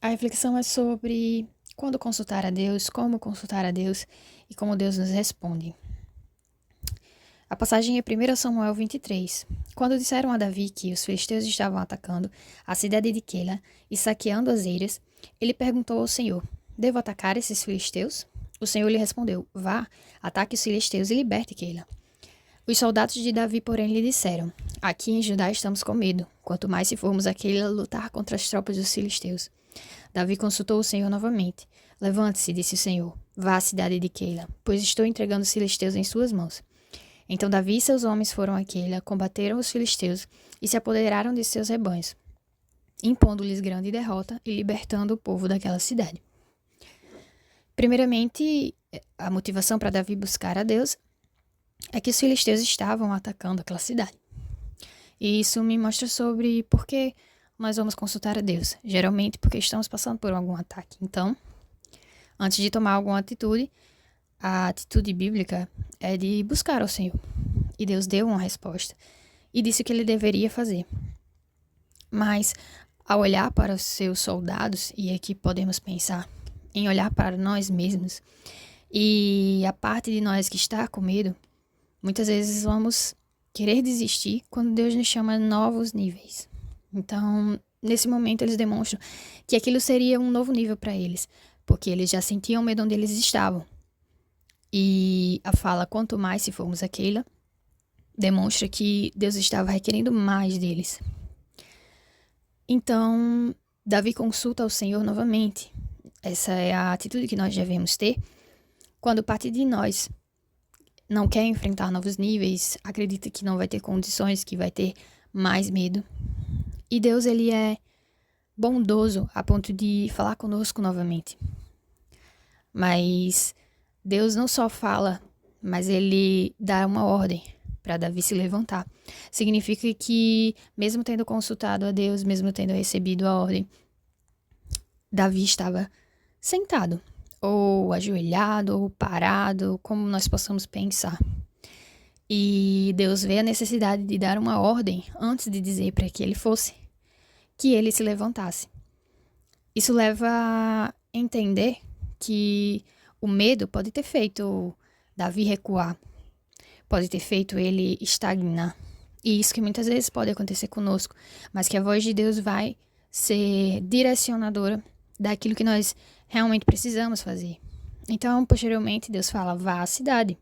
A reflexão é sobre quando consultar a Deus, como consultar a Deus e como Deus nos responde. A passagem é 1 Samuel 23. Quando disseram a Davi que os filisteus estavam atacando a cidade de Queila e saqueando as eiras, ele perguntou ao Senhor: Devo atacar esses filisteus? O Senhor lhe respondeu: Vá, ataque os filisteus e liberte Queila. Os soldados de Davi, porém, lhe disseram: Aqui em Judá estamos com medo, quanto mais se formos a Queila lutar contra as tropas dos filisteus. Davi consultou o Senhor novamente. Levante-se, disse o Senhor, vá à cidade de Queila, pois estou entregando os filisteus em suas mãos. Então Davi e seus homens foram a Queila, combateram os filisteus e se apoderaram de seus rebanhos, impondo-lhes grande derrota e libertando o povo daquela cidade. Primeiramente, a motivação para Davi buscar a Deus é que os filisteus estavam atacando aquela cidade. E isso me mostra sobre por que nós vamos consultar a Deus. Geralmente porque estamos passando por algum ataque. Então, antes de tomar alguma atitude, a atitude bíblica é de buscar ao Senhor. E Deus deu uma resposta e disse o que ele deveria fazer. Mas, ao olhar para os seus soldados, e aqui podemos pensar em olhar para nós mesmos, e a parte de nós que está com medo, muitas vezes vamos querer desistir quando Deus nos chama a novos níveis. Então, nesse momento, eles demonstram que aquilo seria um novo nível para eles, porque eles já sentiam medo onde eles estavam. E a fala, quanto mais se formos a Queila, demonstra que Deus estava requerendo mais deles. Então, Davi consulta ao Senhor novamente. Essa é a atitude que nós devemos ter quando parte de nós não quer enfrentar novos níveis, acredita que não vai ter condições, que vai ter mais medo. E Deus, ele é bondoso a ponto de falar conosco novamente. Mas Deus não só fala, mas ele dá uma ordem para Davi se levantar. Significa que, mesmo tendo consultado a Deus, mesmo tendo recebido a ordem, Davi estava sentado, ou ajoelhado, ou parado, como nós possamos pensar. E Deus vê a necessidade de dar uma ordem antes de dizer para que ele fosse, que ele se levantasse. Isso leva a entender que o medo pode ter feito Davi recuar, pode ter feito ele estagnar. E isso que muitas vezes pode acontecer conosco, mas que a voz de Deus vai ser direcionadora daquilo que nós realmente precisamos fazer. Então, posteriormente, Deus fala, vá à cidade.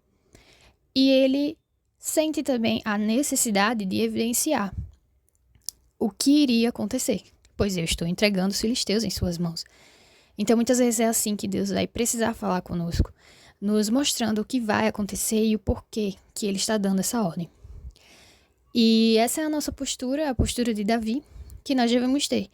E ele sente também a necessidade de evidenciar o que iria acontecer, pois eu estou entregando os filisteus em suas mãos. Então, muitas vezes é assim que Deus vai precisar falar conosco, nos mostrando o que vai acontecer e o porquê que ele está dando essa ordem. E essa é a nossa postura, a postura de Davi, que nós devemos ter.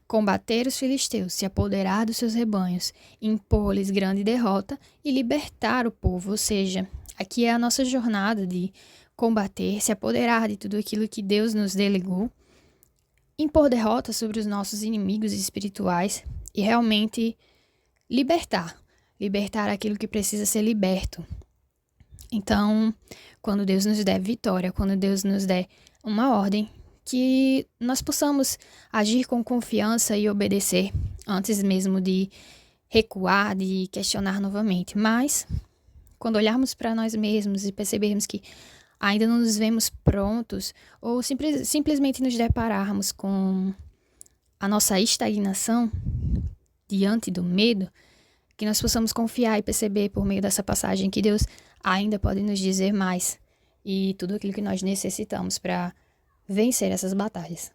Combater os filisteus, se apoderar dos seus rebanhos, impor-lhes grande derrota e libertar o povo. Ou seja, aqui é a nossa jornada de combater, se apoderar de tudo aquilo que Deus nos delegou, impor derrota sobre os nossos inimigos espirituais e realmente libertar aquilo que precisa ser liberto. Então, quando Deus nos der vitória, quando Deus nos der uma ordem, que nós possamos agir com confiança e obedecer antes mesmo de recuar, de questionar novamente. Mas, quando olharmos para nós mesmos e percebermos que ainda não nos vemos prontos ou simplesmente nos depararmos com a nossa estagnação diante do medo, que nós possamos confiar e perceber por meio dessa passagem que Deus ainda pode nos dizer mais e tudo aquilo que nós necessitamos para vencer essas batalhas.